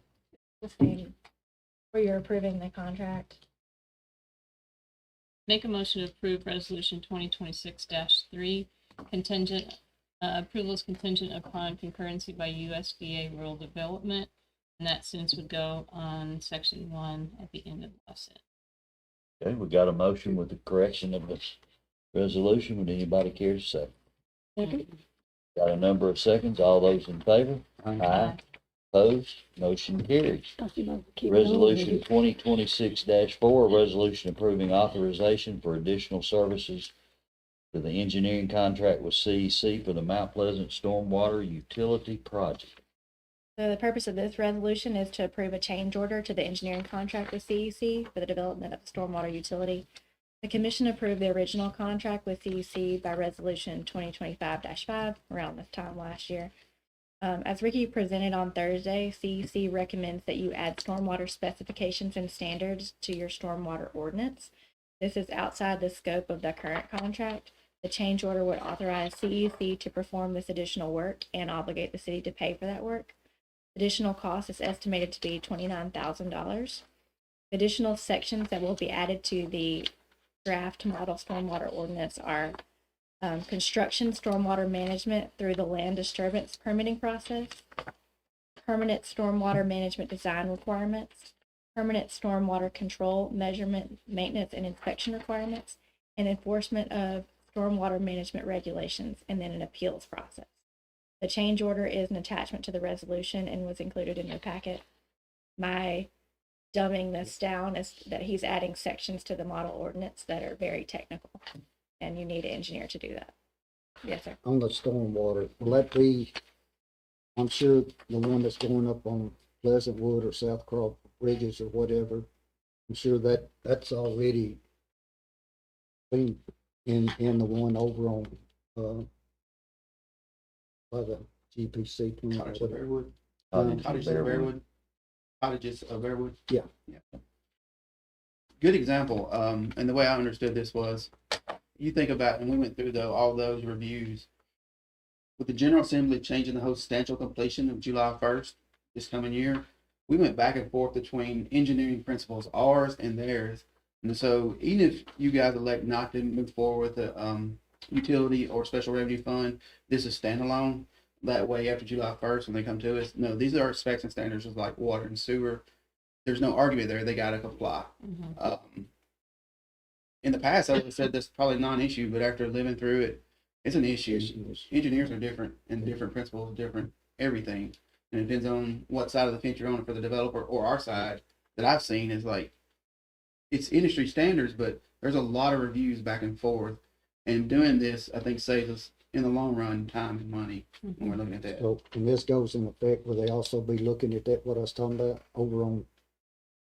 the same, where you're approving the contract. Make a motion to approve resolution 2026-3 contingent, approval is contingent upon concurrency by USDA Rural Development. And that sentence would go on section 1 at the end of the last sentence. Okay, we got a motion with the correction of the resolution. Would anybody care to say? Got a number of seconds. All those in favor? Aye. Opposed? Motion carries. Thought you might keep it on. Resolution 2026-4, a resolution approving authorization for additional services to the engineering contract with CEC for the Mount Pleasant Stormwater Utility Project. So the purpose of this resolution is to approve a change order to the engineering contract with CEC for the development of the stormwater utility. The commission approved the original contract with CEC by resolution 2025-5 around this time last year. As Ricky presented on Thursday, CEC recommends that you add stormwater specifications and standards to your stormwater ordinance. This is outside the scope of the current contract. The change order would authorize CEC to perform this additional work and obligate the city to pay for that work. Additional cost is estimated to be $29,000. Additional sections that will be added to the draft model stormwater ordinance are construction stormwater management through the land disturbance permitting process, permanent stormwater management design requirements, permanent stormwater control, measurement, maintenance, and inspection requirements, and enforcement of stormwater management regulations, and then an appeals process. The change order is an attachment to the resolution and was included in your packet. My dumbing this down is that he's adding sections to the model ordinance that are very technical, and you need an engineer to do that. Yes, sir. On the stormwater, will that be, I'm sure the one that's going up on Pleasantwood or South Crawford Bridges or whatever, I'm sure that's already been in the one over on, by the GPC. Cottage of Bearwood, Um, Cottages of Bearwood, Cottages of Bearwood. Yeah. Good example, and the way I understood this was, you think about, and we went through all those reviews, with the General Assembly changing the whole substantial completion of July 1st this coming year, we went back and forth between engineering principles, ours and theirs. And so even if you guys elect not to move forward with the utility or special revenue fund, this is standalone. That way, after July 1st, when they come to us, no, these are our specs and standards just like water and sewer. There's no argument there. They got to comply. In the past, I would have said that's probably non-issue, but after living through it, it's an issue. Engineers are different and different principles, different everything. And it depends on what side of the fence you're on for the developer or our side that I've seen is like, it's industry standards, but there's a lot of reviews back and forth. And doing this, I think, saves us in the long run time and money when we're looking at that. So, and this goes in effect, will they also be looking at that, what I was talking about, over on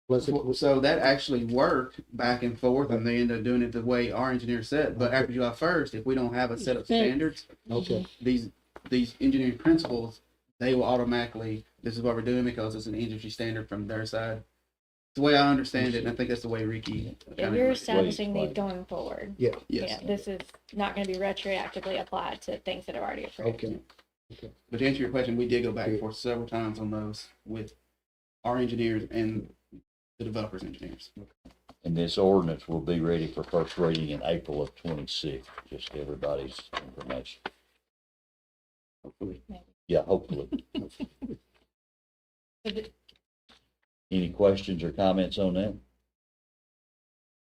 Pleasantwood? So that actually worked back and forth, and they ended up doing it the way our engineer said. But after July 1st, if we don't have a set of standards, Okay, these engineering principles, they will automatically, this is what we're doing because it's an industry standard from their side. The way I understand it, and I think that's the way Ricky. Yeah, you're establishing these going forward. yeah, Yes. Yeah, this is not going to be retroactively applied to things that are already approved. okay. But to answer your question, we did go back and forth several times on those with our engineers and the developers' engineers. And this ordinance will be ready for first reading in April of 26, just everybody's information. Hopefully. Yeah, hopefully. Any questions or comments on that?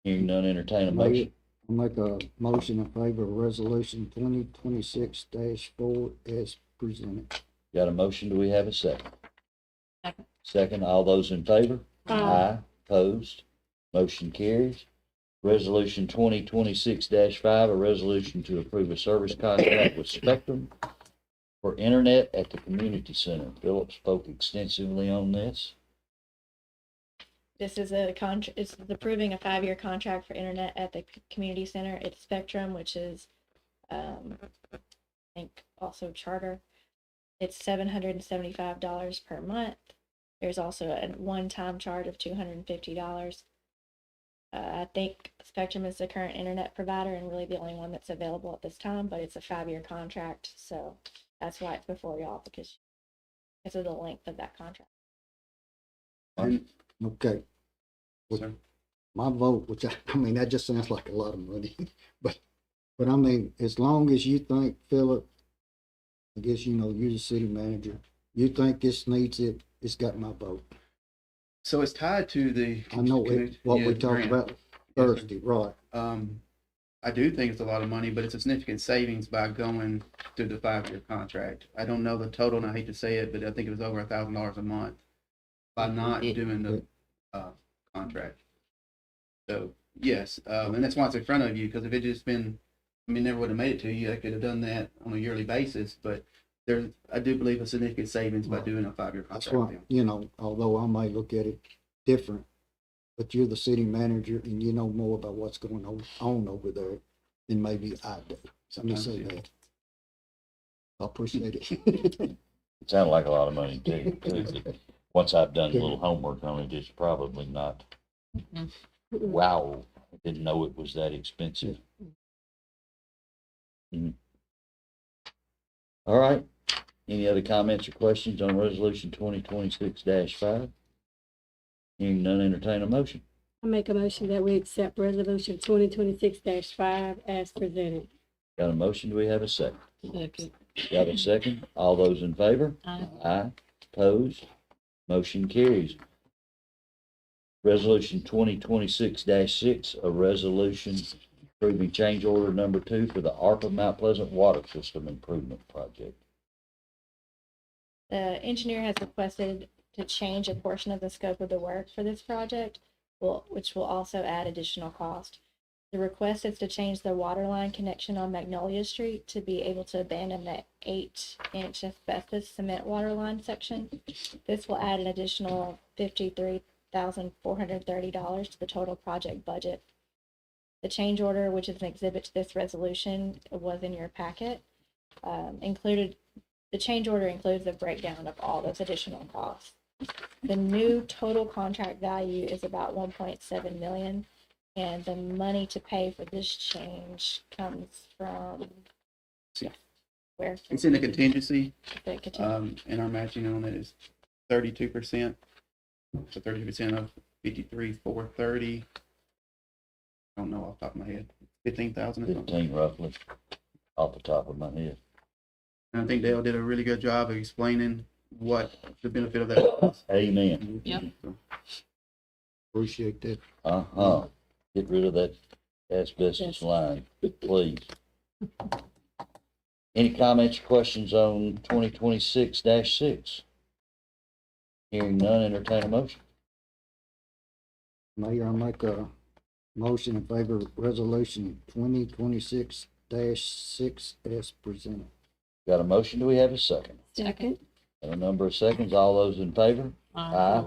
Hearing none, entertain a motion. I'll make a motion in favor of resolution 2026-4 as presented. Got a motion, do we have a second? Second. Second, all those in favor? Aye. Opposed? Motion carries. Resolution 2026-5, a resolution to approve a service contract with Spectrum for internet at the community center. Philip spoke extensively on this. This is it's approving a 5-year contract for internet at the community center. It's Spectrum, which is, I think also Charter. It's $775 per month. There's also a one-time charge of $250. I think Spectrum is the current internet provider and really the only one that's available at this time, but it's a 5-year contract, so that's why it's before y'all, because of the length of that contract. And, Okay, sir, my vote, which I mean, that just sounds like a lot of money, but I mean, as long as you think, Philip, I guess, you know, you're the city manager, you think this needs it, it's got my vote. so it's tied to the. I know what yeah, we talked grant. about Yes, sir. Thursday, right? I do think it's a lot of money, but it's a significant savings by going through the 5-year contract. I don't know the total, and I hate to say it, but I think it was over $1,000 a month by not doing the contract. So yes, and that's why it's in front of you, because if it just been, I mean, never would have made it to you. I could have done that on a yearly basis, but I do believe a significant savings by doing a 5-year That's contract. with why, them. you know, although I may look at it different, but you're the city manager and you know more about what's going on over there than maybe I do. Let me Sometimes, say yeah. that. I appreciate it. It sounded like a lot of money too. Once I've done a little homework on it, it's probably not. Wow, I didn't know it was that expensive. Mhm. All right. Any other comments or questions on resolution 2026-5? Hearing none, entertain a motion. I make a motion that we accept resolution 2026-5 as presented. Got a motion? Do we have a second? Second. Got a second? All those in favor? Aye. Aye. Opposed? Motion carries. Resolution 2026-6, a resolution approving change order number 2 for the ARPA Mount Pleasant Water System Improvement Project. The engineer has requested to change a portion of the scope of the work for this project, which will also add additional cost. The request is to change the water line connection on Magnolia Street to be able to abandon the 8-inch asbestos cement water line section. This will add an additional $53,430 to the total project budget. The change order, which is an exhibit to this resolution, was in your packet. The change order includes a breakdown of all those additional costs. The new total contract value is about 1.7 million, and the money to pay for this change comes from where? It's in the contingency, The contingency. and our matching on it is 32%. So 30% of 53,430. I don't know off the top of my head. 15,000 or something. 15 roughly, off the top of my head. And I think Dale did a really good job of explaining what the benefit of that was. Amen. Yep. So, Appreciate that. Uh-huh. Get rid of that asbestos line, please. Any comments or questions on 2026-6? Hearing none, entertain a motion. Mayor, I make a motion in favor of resolution 2026-6 as presented. Got a motion? Do we have a second? Second. Got a number of seconds. All those in favor? Aye.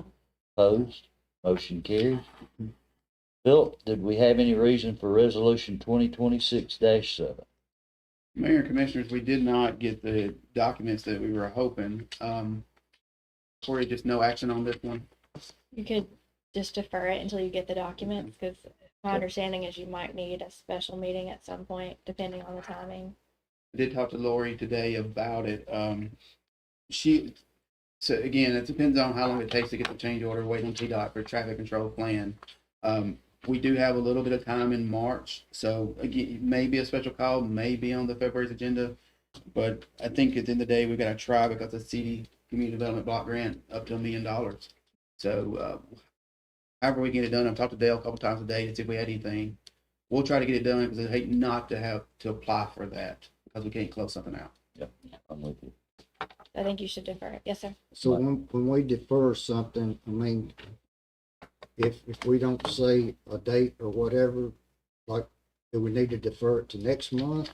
Opposed? Motion carries. Bill, did we have any reason for resolution 2026-7? Mayor and Commissioners, we did not get the documents that we were hoping. Corey, just no action on this one. You could just defer it until you get the documents, because my understanding is you might need a special meeting at some point, depending on the timing. I did talk to Lori today about it. So again, it depends on how long it takes to get the change order, wait on TDOT for traffic control plan. We do have a little bit of time in March, so again, maybe a special call, maybe on the February's agenda. But I think at the end of the day, we've got to try, because the CD Community Development Block Grant up to $1 million. So however we get it done, I've talked to Dale a couple times a day to see if we had anything. We'll try to get it done, because I hate not to have to apply for that, because we can't close something out. Yep, I'm with you. I think you should defer it. Yes, sir. So when we defer something, I mean, if we don't say a date or whatever, like, do we need to defer it to next month?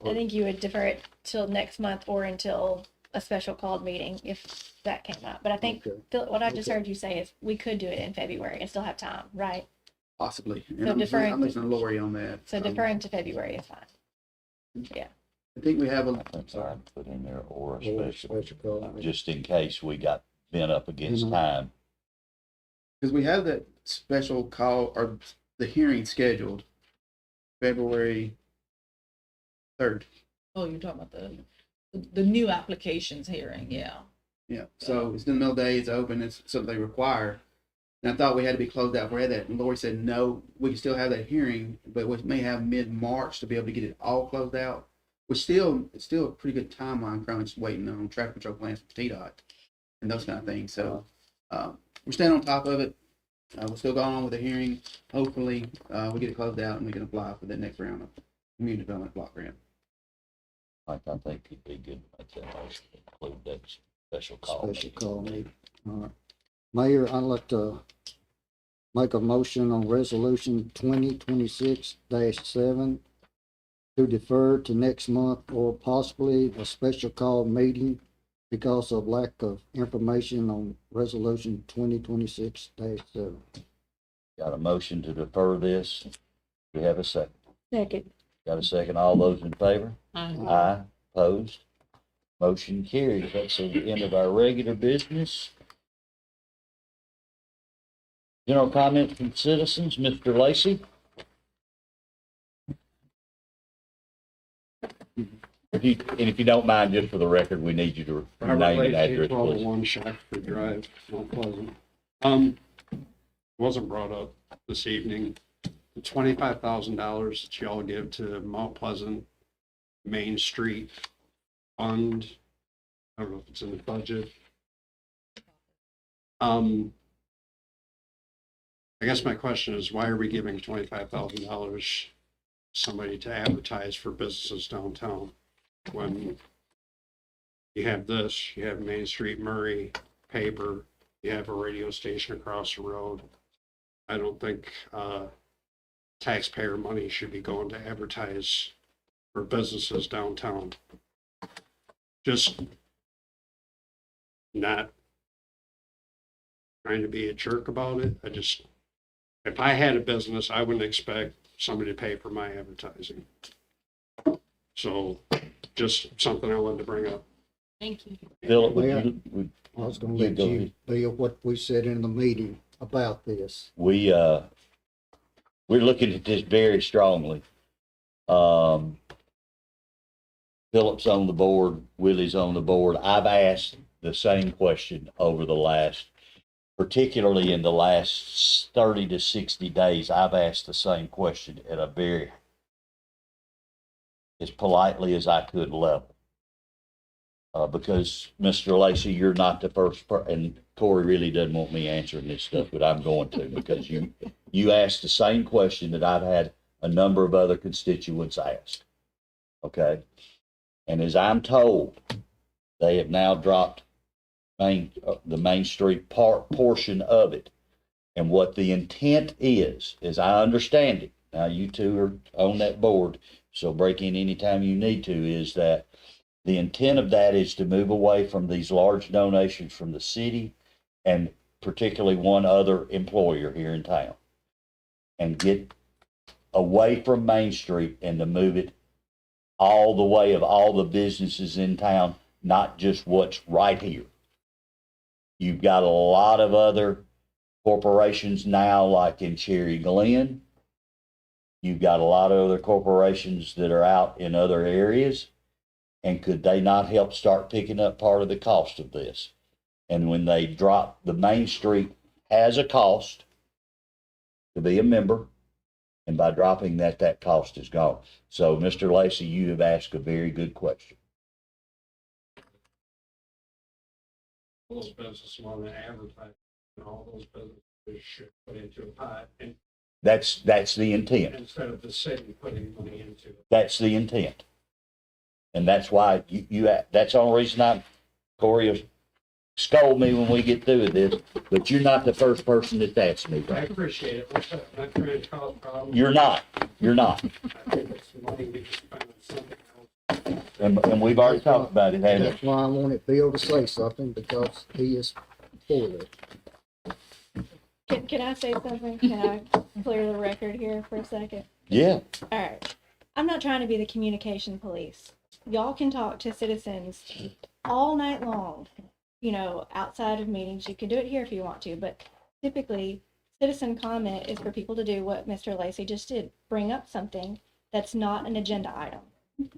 I think you would defer it till next month or until a special called meeting if that came up. But I think, Okay. Phil, what I just Okay. heard you say is we could do it in February and still have time, right? Possibly. And So I'm deferring- I'm listening to Lori on that. So deferring to February is fine. I think we have a, I'm sorry, put in there or a Or special, special call meeting. just in case we got bent up against Mhm. time. because we have that special call or the hearing scheduled February 3rd. Oh, you're talking about the new applications hearing, yeah. Yeah, so it's in the middle of the day, it's open, it's something they require. And I thought we had to be closed out for that, and Lori said, no, we can still have that hearing, but we may have mid-March to be able to get it all closed out. It's still a pretty good timeline, crunch, waiting on traffic control plans from TDOT and those kind of things, so, we're staying on top of it. We're still going on with the hearing, hopefully, we get it closed out and we can apply for the next round of community development block grant. I think it'd be good to make that motion, to include that special call. Special call meeting. All right. Mayor, I'd like to make a motion on resolution 2026-7 to defer to next month or possibly a special call meeting because of lack of information on resolution 2026-7. Got a motion to defer this? We have a second. Second. Got a second? All those in favor? Aye. Aye. Opposed? Motion carries. That's the end of our regular business. General comments from citizens, Mr. Lacy? If you don't mind, just for the record, we need you to Robert name and Lacy, address, please. 1201 Shackford Drive, Mount Pleasant. Wasn't brought up this evening. The $25,000 that y'all give to Mount Pleasant Main Street Fund. I don't know if it's in the budget. I guess my question is, why are we giving $25,000 somebody to advertise for businesses downtown when you have this, you have Main Street Murray paper, you have a radio station across the road. I don't think taxpayer money should be going to advertise for businesses downtown. Just not trying to be a jerk about it. If I had a business, I wouldn't expect somebody to pay for my advertising. So just something I wanted to bring up. Thank you. Philip, Well, would I was gonna Yeah, let go you ahead. feel what we said in the meeting about this. we're looking at this very strongly. Philip's on the board, Willie's on the board. I've asked the same question over the last, particularly in the last 30 to 60 days, I've asked the same question at a very, as politely as I could level. Because Mr. Lacy, you're not the first and Corey really doesn't want me answering this stuff, but I'm going to because you asked the same question that I've had a number of other constituents ask. Okay? And as I'm told, they have now dropped the Main Street portion of it. And what the intent is, as I understand it, now you two are on that board, so break in anytime you need to, is that the intent of that is to move away from these large donations from the city and particularly one other employer here in town and get away from Main Street and to move it all the way of all the businesses in town, not just what's right here. You've got a lot of other corporations now, like in Cherry Glen. You've got a lot of other corporations that are out in other areas. And could they not help start picking up part of the cost of this? And when they drop, the Main Street has a cost to be a member. And by dropping that, that cost is gone. So, Mr. Lacy, you have asked a very good question. Those businesses want to advertise, and all those businesses should put into a pot and That's the intent. instead of the city putting money into it. That's the intent. And that's why that's the only reason Corey, scold me when we get through with this, but you're not the first person that's asked me I that. appreciate it. We're not trying to cause problems. You're not. I think it's money we can spend on something else. And we've already talked about it, haven't we? That's why I wanted Bill to say something, because he is for it. Can I say something? Can I clear the record here for a second? Yeah. All right. I'm not trying to be the communication police. Y'all can talk to citizens all night long, you know, outside of meetings. You can do it here if you want to, but typically citizen comment is for people to do what Mr. Lacy just did. Bring up something that's not an agenda item.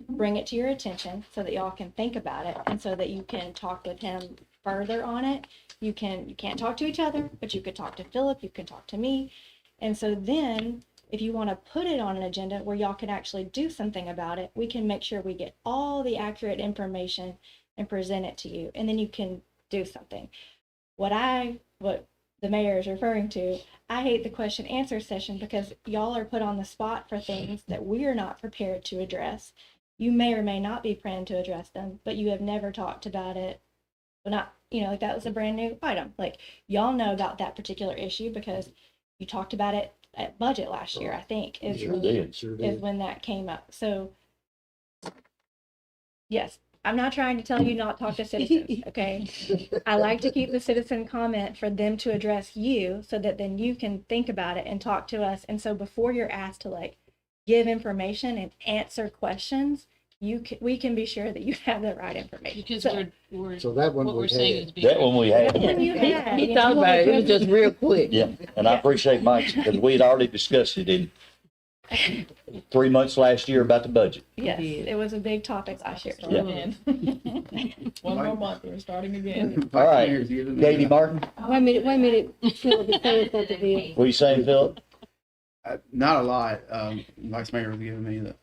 Bring it to your attention so that y'all can think about it and so that you can talk with him further on it. You can't talk to each other, but you could talk to Philip, you can talk to me. And so then if you want to put it on an agenda where y'all can actually do something about it, we can make sure we get all the accurate information and present it to you. And then you can do something. What the mayor is referring to, I hate the question answer session because y'all are put on the spot for things that we are not prepared to address. You may or may not be planned to address them, but you have never talked about it. But not, you know, like that was a brand new item. Like y'all know about that particular issue because you talked about it at budget last year, I think, is Sure did. is when that came up. So yes, I'm not trying to tell you not to talk to citizens, okay? I like to keep the citizen comment for them to address you so that then you can think about it and talk to us. And so before you're asked to like give information and answer questions, we can be sure that you have the right information. Because So- we're So that one what we're we saying had. is being. That one we had. That one you had, He you thought know. about it, it was just real quick. Yeah, and I appreciate Mike, because we had already discussed it in 3 months last year about the budget. Yes, it was a big topic last year. Yeah. One more month, we're starting again. All right. Mayor's giving me Katie a- Martin, Wait a minute, Philip is saying something to you. what are you saying, Philip? Not a lot. Vice Mayor was giving me the,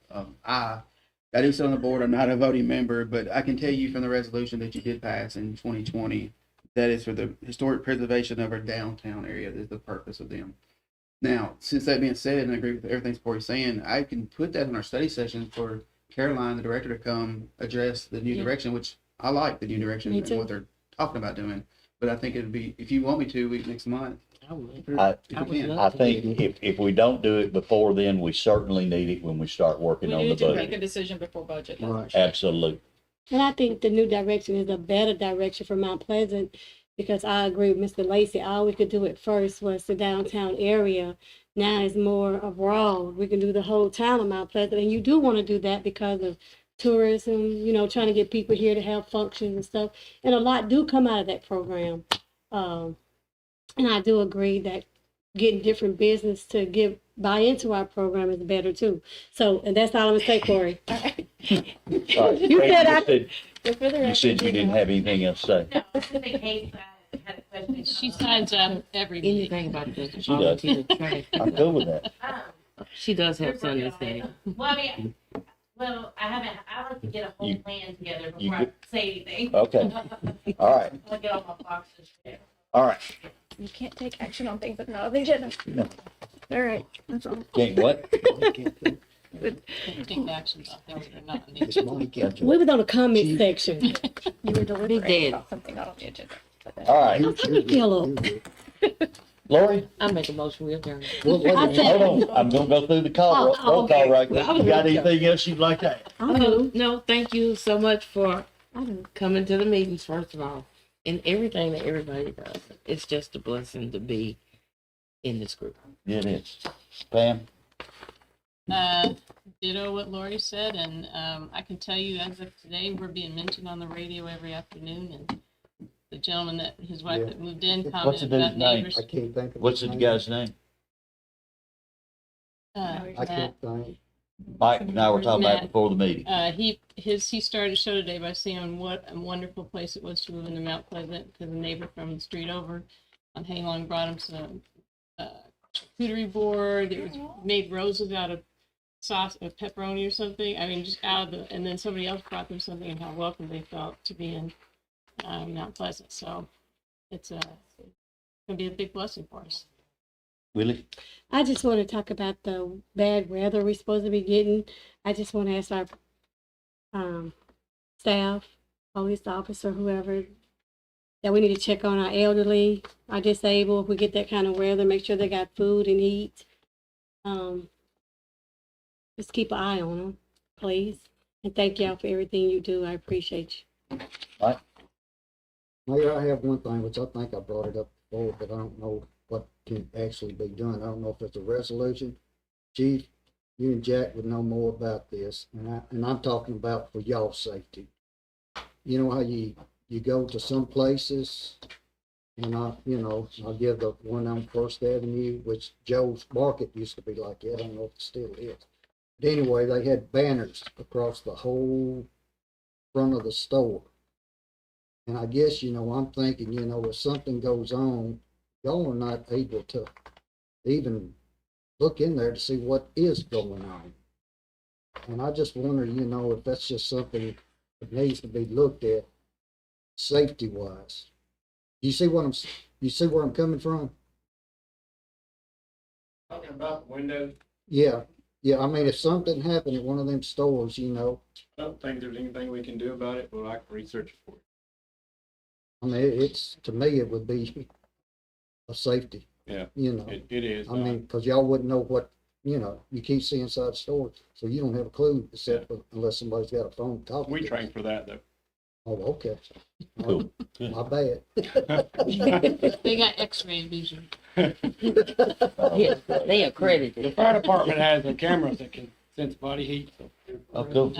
I do sit on the board. I'm not a voting member, but I can tell you from the resolution that you did pass in 2020, that is for the historic preservation of our downtown area. Is the purpose of them. Now, since that being said, and I agree with everything Corey's saying, I can put that in our study session for Caroline, the director, to come address the new direction, which I like the new direction Me and too. what they're talking about doing. But I think it'd be, if you want me to, next month. I would. I- If I we would can. love I think if we don't do it before then, we certainly need it when we start We working on the need to make budget. a decision before budget. Right. Absolutely. And I think the new direction is a better direction for Mount Pleasant because I agree with Mr. Lacy. All we could do at first was the downtown area. Now it's more abroad. We can do the whole town of Mount Pleasant. And you do want to do that because of tourism, you know, trying to get people here to have functions and stuff. And a lot do come out of that program. And I do agree that getting different business to buy into our program is better too. So, and that's all I'm gonna say, Corey. All right. You Katie, said I- But for the you record, said you didn't have anything else to say. No, just in case I had a question. She signs up every meeting. Anything about this She does. volunteer trash. I'm cool with that. She does have We're something to working on say. it. Well, I mean, I like to get a whole You- plan together you before I good? say anything. Okay. All right. I'll get all my boxes there. All right. you can't take action on things that are not on the agenda. No. All right, that's all. Can't what? Take the actions off there, they're not on the It's Mike. We was on the comment section. You were deliberating dead. about something not on the agenda. All right. You're good. Philip. You're good. Lori, I make a motion, we adjourn. Well, wait a I minute. said- hold on. I'm gonna go through the call, Oh, roll call okay. right quick. You got anything else you'd like to add? I do. No, thank you so much for I do. coming to the meetings, first of all, and everything that everybody does. It's just a blessing to be in this group. Yeah, it is. Pam? Ditto what Lori said, and I can tell you as of today, we're being mentioned on the radio every afternoon, and the gentleman that, his wife Yeah. that moved in What's the commented about dude's name? neighbors. I can't think of. What's his the name. guy's name? I Matt, can't think. Mike and I were talking about it before the meeting. he started the show today by saying what a wonderful place it was to move into Mount Pleasant, because a neighbor from the street over on Haylong brought him some charcuterie board. It was made roses out of sauce of pepperoni or something. I mean, just out of the, and then somebody else brought them something, and how welcome they felt to be in Mount Pleasant. So it's gonna be a big blessing for us. Willie? I just want to talk about the bad weather we're supposed to be getting. I just want to ask our staff, police officer, whoever, that we need to check on our elderly, our disabled, if we get that kind of weather, make sure they got food and heat. Just keep an eye on them, please. And thank y'all for everything you do. I appreciate you. Mayor, I have one thing, which I think I brought it up before, but I don't know what can actually be done. I don't know if it's a resolution. Chief, you and Jack would know more about this, and I'm talking about for y'all's safety. You know how you go to some places, and I'll give the one on First Avenue, which Joe's Market used to be like that. I don't know if it still is. But anyway, they had banners across the whole front of the store. And I guess, I'm thinking, if something goes on, y'all are not able to even look in there to see what is going on. And I just wonder, if that's just something that needs to be looked at safety wise. You see where I'm coming from? Talking about the window, Yeah. Yeah, I mean, if something happened at one of them stores, I don't think there's anything we can do about it, but I can research it for you. I mean, to me, it would be a safety. Yeah. It is. I mean, because y'all wouldn't know what, you keep seeing inside stores, so you don't have a clue except unless somebody's got a phone to talk to. We train for that though. Oh, okay. Oh, my bad. They got x-ray vision. Yeah, they accredited. The fire department has the cameras that can sense body heat. So. Oh, cool.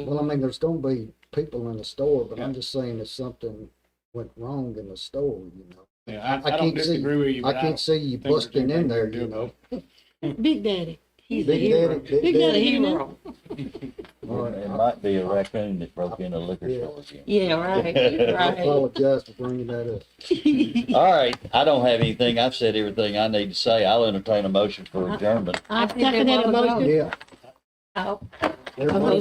Well, I mean, there's gonna be people in the store, but I'm just saying if something went wrong in the store, Yeah, I I don't can't see- disagree with you. I but can't see you think there's busting in anything there, we can do about it. Big Daddy. He's Big a hero. Daddy, Big Big Daddy. Daddy. Hero. All right, It might be a raccoon that broke in a liquor Yeah. store again. Yeah, right, I right. apologize for bringing that up. All right, I don't have anything. I've said everything I need to say. I'll entertain a motion for adjournment. I I think they second that wanna go. motion. Yeah. Oh. Everybody